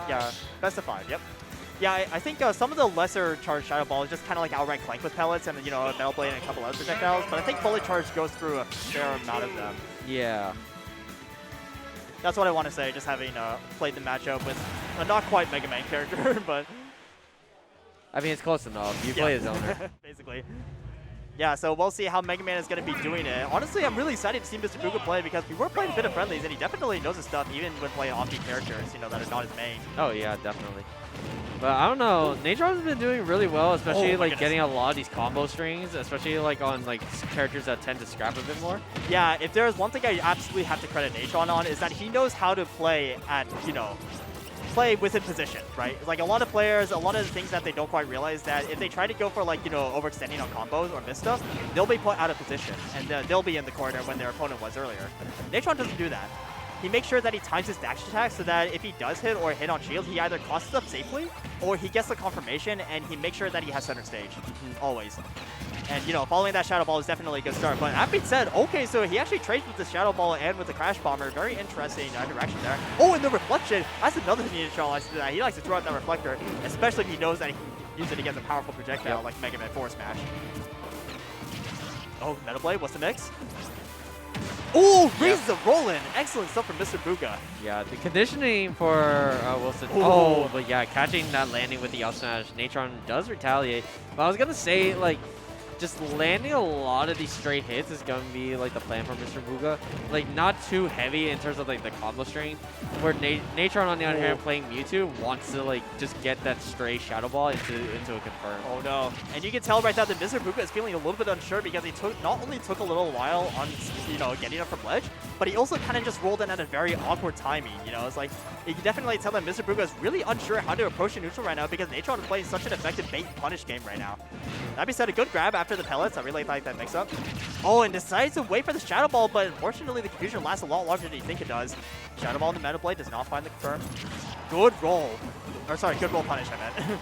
Yeah, best of 5, yep. Yeah, I think some of the lesser charged Shadow Ball is just kind of like outright clank with pellets and, you know, Metal Blade and a couple other projectiles, but I think Bullet Charge goes through a fair amount of them. Yeah. That's what I want to say, just having played the matchup with a not quite Mega Man character, but... I mean, it's close enough. You play his owner. Basically. Yeah, so we'll see how Mega Man is going to be doing it. Honestly, I'm really excited to see Mr. Buga play because we were playing a bit of friendlies, and he definitely knows his stuff, even when playing offbeat characters, you know, that are not his main. Oh, yeah, definitely. But I don't know, Natron's been doing really well, especially like getting a lot of these combo strings, especially like on like characters that tend to scrap a bit more. Yeah, if there's one thing I absolutely have to credit Natron on is that he knows how to play at, you know, play within position, right? Like a lot of players, a lot of the things that they don't quite realize that if they try to go for like, you know, overextending on combos or miss stuff, they'll be put out of position and they'll be in the corner when their opponent was earlier. Natron doesn't do that. He makes sure that he times his dash attack so that if he does hit or hit on shield, he either crosses up safely or he gets the confirmation and he makes sure that he has center stage, always. And, you know, following that Shadow Ball is definitely a good start. But that being said, okay, so he actually trades with the Shadow Ball and with the Crash Bomber. Very interesting direction there. Oh, and the Reflection. That's another thing Natron likes to do. He likes to throw out that Reflector, especially if he knows that he can use it against a powerful projectile like Mega Man Force Smash. Oh, Metal Blade, what's the mix? Oh, raises a roll-in. Excellent stuff from Mr. Buga. Yeah, the conditioning for Wilson. Oh, but yeah, catching that landing with the up smash, Natron does retaliate. But I was going to say, like, just landing a lot of these straight hits is going to be like the plan for Mr. Buga. Like, not too heavy in terms of like the combo string. Where Natron, on the other hand, playing Mewtwo, wants to like just get that stray Shadow Ball into a confirm. Oh no! And you can tell right now that Mr. Buga is feeling a little bit unsure because he not only took a little while on, you know, getting up from ledge, but he also kind of just rolled in at a very awkward timing. You know, it's like you can definitely tell that Mr. Buga is really unsure how to approach the neutral right now because Natron is playing such an effective bait and punish game right now. That being said, a good grab after the pellets. I really like that mix-up. Oh, and decides to wait for the Shadow Ball, but unfortunately the confusion lasts a lot longer than you think it does. Shadow Ball in the Metal Blade does not find the confirm. Good roll. Or sorry, good roll punish, I meant.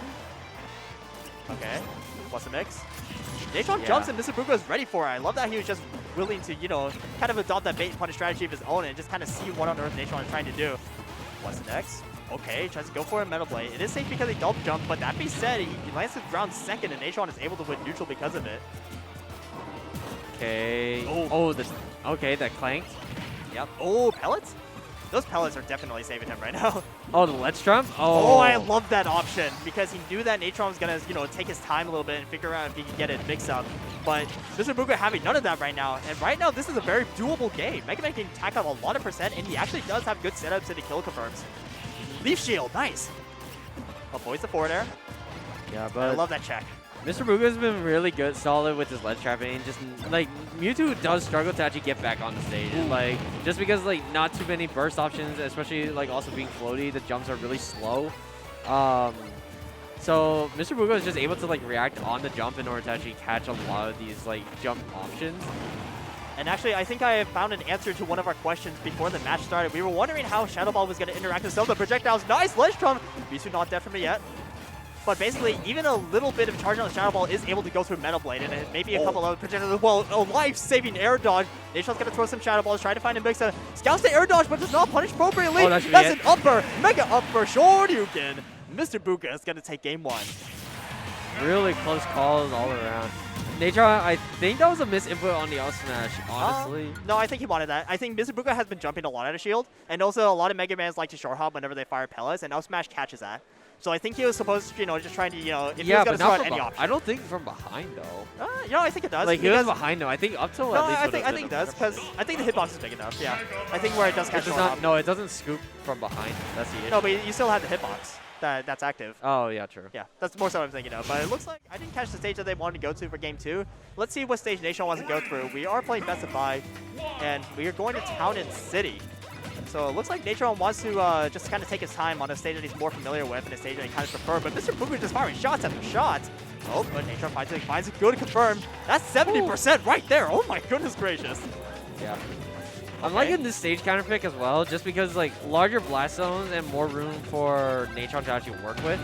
Okay, what's the mix? Natron jumps and Mr. Buga is ready for it. I love that he was just willing to, you know, kind of adopt that bait and punish strategy of his own and just kind of see what on earth Natron is trying to do. What's the next? Okay, tries to go for a Metal Blade. It is safe because he double jumped, but that being said, he lands the ground second and Natron is able to win neutral because of it. Okay. Okay, that clanked. Yep. Oh, pellets? Those pellets are definitely saving him right now. Oh, the Let's Jump? Oh, I love that option because he knew that Natron was going to, you know, take his time a little bit and figure out if he could get it mixed up. But Mr. Buga having none of that right now. And right now, this is a very doable game. Mega Man can tack up a lot of percent, and he actually does have good setups and the kill confirms. Leaf Shield, nice. Avoids the forward air. Yeah, but I love that check. Mr. Buga's been really good, solid with his ledge trapping. Just like Mewtwo does struggle to actually get back on the stage, like just because like not too many burst options, especially like also being floaty. The jumps are really slow. So Mr. Buga is just able to like react on the jump in order to actually catch a lot of these like jump options. And actually, I think I found an answer to one of our questions before the match started. We were wondering how Shadow Ball was going to interact with some of the projectiles. Nice ledge trump. Mewtwo not dead from it yet. But basically, even a little bit of charge on the Shadow Ball is able to go through Metal Blade, and maybe a couple other projectiles as well. A life-saving air dodge. Natron's going to throw some Shadow Balls, try to find a mix of scouts the air dodge, but does not punish appropriately. That's an upper, mega upper, Shoryuken. Mr. Buga is going to take game one. Really close calls all around. Natron, I think that was a misinput on the up smash, honestly. No, I think he wanted that. I think Mr. Buga has been jumping a lot out of shield, and also a lot of Mega Mans like to short hop whenever they fire pellets, and up smash catches that. So I think he was supposed to, you know, just trying to, you know, if he was going to throw out any option. I don't think from behind, though. You know, I think it does. Like, he was behind, though. I think up till at least I think it does, because I think the hitbox is big enough, yeah. I think where it does catch short No, it doesn't scoop from behind. That's the issue. No, but you still have the hitbox that's active. Oh, yeah, true. Yeah, that's more so what I'm thinking of. But it looks like I didn't catch the stage that they wanted to go to for game 2. Let's see what stage Nation wants to go through. We are playing best of 5, and we are going to Town and City. So it looks like Natron wants to just kind of take his time on a stage that he's more familiar with and a stage that he kind of prefers. But Mr. Buga just firing shots after shots. Oh, but Natron finds it good confirm. That's 70% right there. Oh my goodness gracious. Yeah. I'm liking this stage counter pick as well, just because like larger blast zones and more room for Natron to actually work with,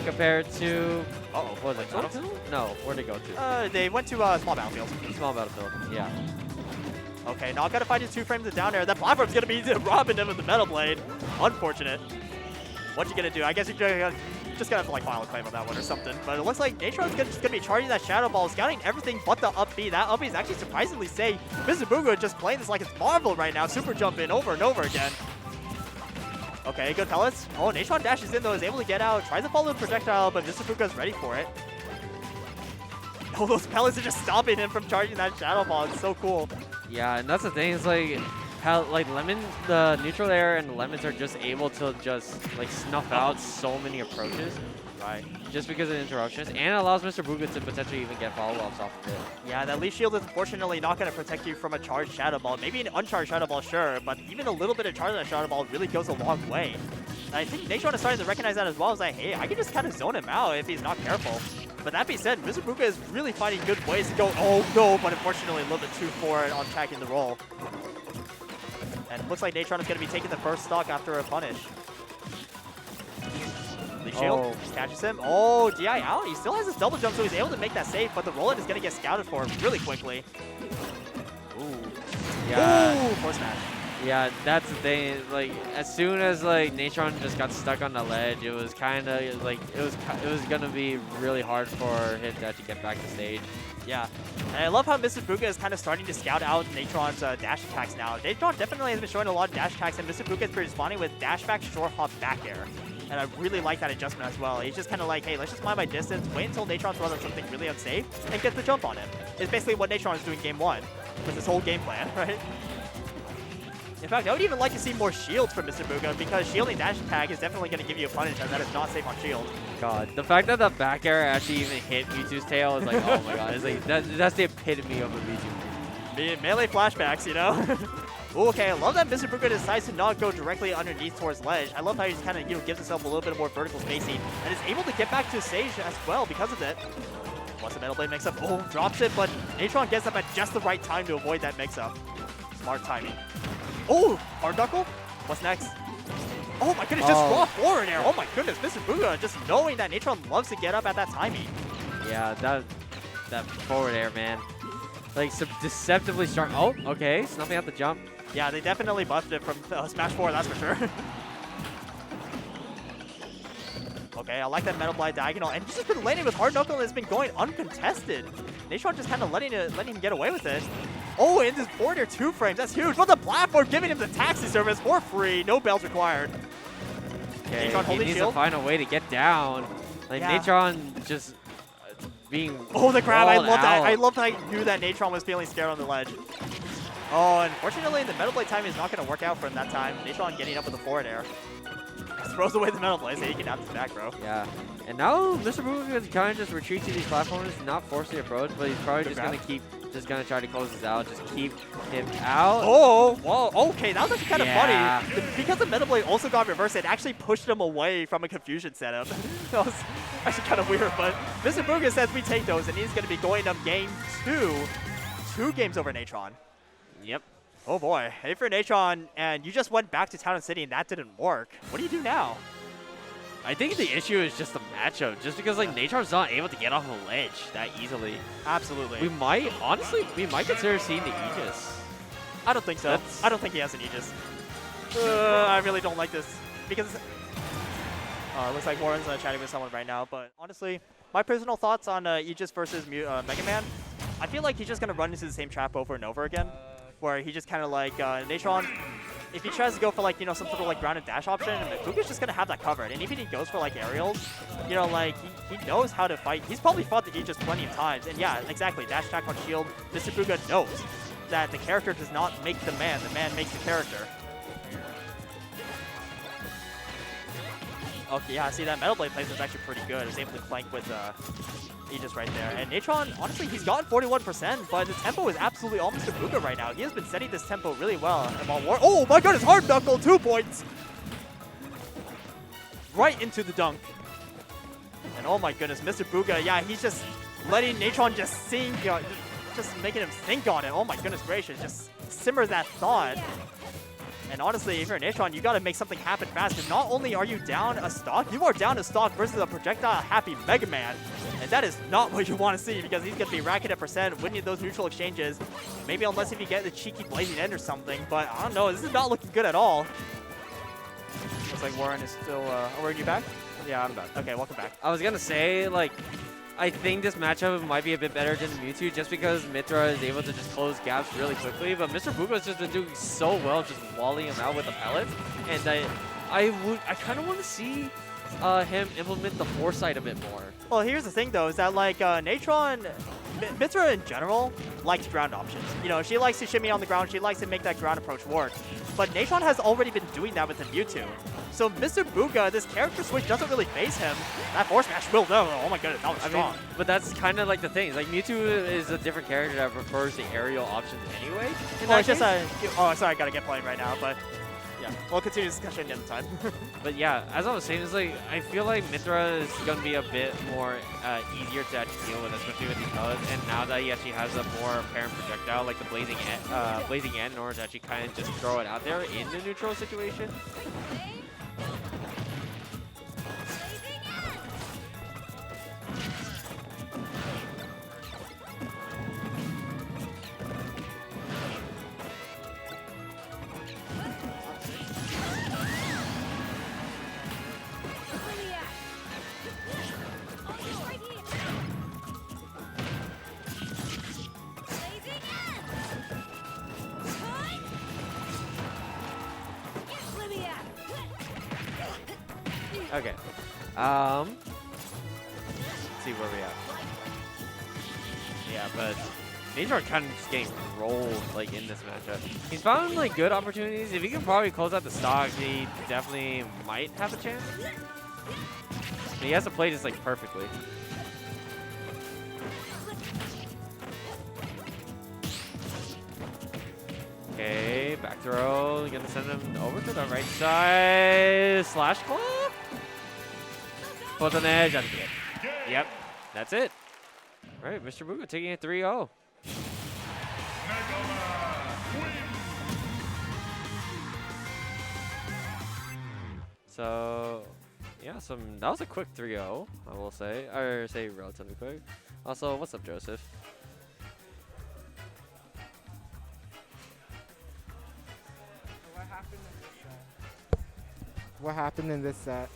compared to what was it? Battlefield? No, where'd they go to? They went to small battlefield. Small battlefield. Yeah. Okay, now I've got to find his 2 frames of down air. That platform's going to be robbing him of the Metal Blade. Unfortunate. What you gonna do? I guess you're just gonna have to like file a claim on that one or something. But it looks like Natron's just gonna be charging that Shadow Ball, scouting everything but the up B. That up B is actually surprisingly safe. Mr. Buga just playing this like it's Marvel right now. Super jump in over and over again. Okay, good pellets. Oh, Natron dashes in though, is able to get out, tries to follow the projectile, but Mr. Buga's ready for it. Oh, those pellets are just stopping him from charging that Shadow Ball. It's so cool. Yeah, and that's the thing. It's like how Lemon, the neutral air and Lemons are just able to just like snuff out so many approaches. Right. Just because of interruptions, and it allows Mr. Buga to potentially even get follow-ups off of it. Yeah, that leaf shield is unfortunately not going to protect you from a charged Shadow Ball. Maybe an uncharged Shadow Ball, sure, but even a little bit of charge on that Shadow Ball really goes a long way. And I think Natron is starting to recognize that as well. It's like, hey, I can just kind of zone him out if he's not careful. But that being said, Mr. Buga is really finding good ways to go. Oh, no, but unfortunately a little bit too forward on tracking the roll. And it looks like Natron is going to be taking the first stock after a punish. Leaf shield catches him. Oh, DI out. He still has his double jump, so he's able to make that save, but the roll-in is going to get scouted for him really quickly. Ooh. Yeah. Ooh, force smash. Yeah, that's the thing. Like, as soon as like Natron just got stuck on the ledge, it was kind of like it was gonna be really hard for him to actually get back to stage. Yeah, and I love how Mr. Buga is kind of starting to scout out Natron's dash attacks now. Natron definitely has been showing a lot of dash attacks, and Mr. Buga is responding with dash back, short hop, back air. And I really like that adjustment as well. He's just kind of like, hey, let's just mind my distance, wait until Natron throws out something really unsafe, and get the jump on him. It's basically what Natron is doing game one with this whole game plan, right? In fact, I would even like to see more shields from Mr. Buga, because shielding dash attack is definitely going to give you a punish, as that is not safe on shield. God, the fact that the back air actually even hit Mewtwo's tail is like, oh my god, it's like that's the epitome of a Mewtwo. Melee flashbacks, you know? Ooh, okay, I love that Mr. Buga decides to not go directly underneath towards ledge. I love how he just kind of, you know, gives himself a little bit more vertical spacing, and is able to get back to stage as well because of it. Once the Metal Blade mix-up, oh, drops it, but Natron gets up at just the right time to avoid that mix-up. Smart timing. Oh, hard knuckle? What's next? Oh my goodness, just raw forward air. Oh my goodness, Mr. Buga just knowing that Natron loves to get up at that timing. Yeah, that forward air, man. Like, deceptively strong. Oh, okay, snuffing out the jump. Yeah, they definitely buffed it from Smash 4, that's for sure. Okay, I like that Metal Blade diagonal, and he's just been landing with hard knuckle and it's been going uncontested. Natron just kind of letting him get away with it. Oh, and this forward air 2 frames, that's huge. But the platform giving him the taxi service for free, no bells required. Okay, Natron he needs to find a way to get down. Like, yeah. Natron just being the grab, I love that. I love that I knew that Natron was feeling scared on the ledge. Oh, unfortunately, the Metal Blade timing is not going to work out for him that time. Natron getting up with the forward air. Throws away the Metal Blade so he can have his back, bro. Yeah. And now Mr. Buga can kind of just retreat to these platforms, not force the approach, but he's probably just going to keep, try to close this out, just keep him out. Oh, whoa, okay, that was actually kind of funny. Because the Metal Blade also got reversed, it actually pushed him away from a confusion setup. That was actually kind of weird, but Mr. Buga says we take those, and he's going to be going up game 2. 2 games over Natron. Yep. Oh boy, hey for Natron, and you just went back to Town and City and that didn't work. What do you do now? I think the issue is just the matchup, just because like Natron's not able to get off the ledge that easily. Absolutely. We might consider seeing the Aegis. I don't think so. I don't think he has an Aegis. I really don't like this, because it looks like Warren's chatting with someone right now, but honestly, my personal thoughts on Aegis versus Mega Man, I feel like he's just going to run into the same trap over and over again, where he just kind of like, Natron, if he tries to go for like, you know, some sort of like grounded dash option, Buga's just going to have that covered. And even if he goes for like aerials, you know, like he knows how to fight. He's probably fought the Aegis plenty of times. And yeah, exactly, dash attack on shield, Mr. Buga knows that the character does not make the man makes the character. Okay, yeah, see that Metal Blade placement is actually pretty good. He's able to flank with Aegis right there. And Natron, honestly, he's gotten 41%, but the tempo is absolutely almost to Buga right now. He has been setting this tempo really well. And while oh my goodness, hard knuckle, 2 points! Right into the dunk. And oh my goodness, Mr. Buga, yeah, he's just letting Natron just sink, just making him think on it. Oh my goodness gracious, just simmer that thought. And honestly, if you're Natron, you got to make something happen fast. Because not only are you down a stock, you are down a stock versus a projectile-happy Mega Man. And that is not what you want to see, because he's going to be racking up percent, winning those neutral exchanges. Maybe unless if you get the cheeky Blazing End or something. But I don't know, this is not looking good at all. Looks like Warren is still. Warren, you back? Yeah, I'm back. Okay, welcome back. I was gonna say, like, I think this matchup might be a bit better than Mewtwo just because Mitra is able to just close gaps really quickly, but Mr. Buga has just been doing so well just walling him out with the pellets, and I kind of want to see him implement the foresight a bit more. Well, here's the thing though, is that like Natron, Mitra in general likes ground options. You know, she likes to shimmy on the ground, she likes to make that ground approach work. But Natron has already been doing that with the Mewtwo. So Mr. Buga, this character switch doesn't really phase him. That force smash will though. Oh my goodness, that was strong. I mean, but that's kind of like the thing. Like Mewtwo is a different character that prefers the aerial options anyway. Well, it's just oh, sorry, I gotta get playing right now, but yeah, we'll continue the discussion another time. But yeah, as I was saying, it's like I feel like Mitra is gonna be a bit more easier to actually deal with, especially with these pellets. And now that he actually has a more apparent projectile, like the blazing end, in order to actually kind of just throw it out there in the neutral situation. Okay. Let's see where we at. Yeah, but Natron kind of just getting rolled like in this matchup. He's found like good opportunities. If he can probably close out the stock, he definitely might have a chance. But he has to play this like perfectly. Okay, back throw. Gonna send him over to the right side. Slash claw. Put on edge. That's good. Yep, that's it. All right, Mr. Buga taking it 3-0. So, yeah, that was a quick 3-0, I will say. Or say relatively quick. Also, what's up, Joseph? What happened in this set?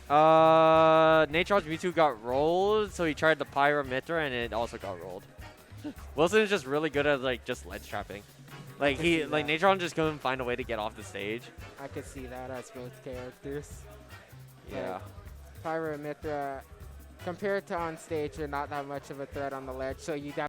Natron's Mewtwo got rolled, so he tried the Pyra Mitra and it also got rolled. Wilson is just really good at like just ledge trapping. Like Natron just couldn't find a way to get off the stage. I could see that as both characters. Yeah. Pyra and Mitra, compared to on stage, you're not that much of a threat on the ledge, so you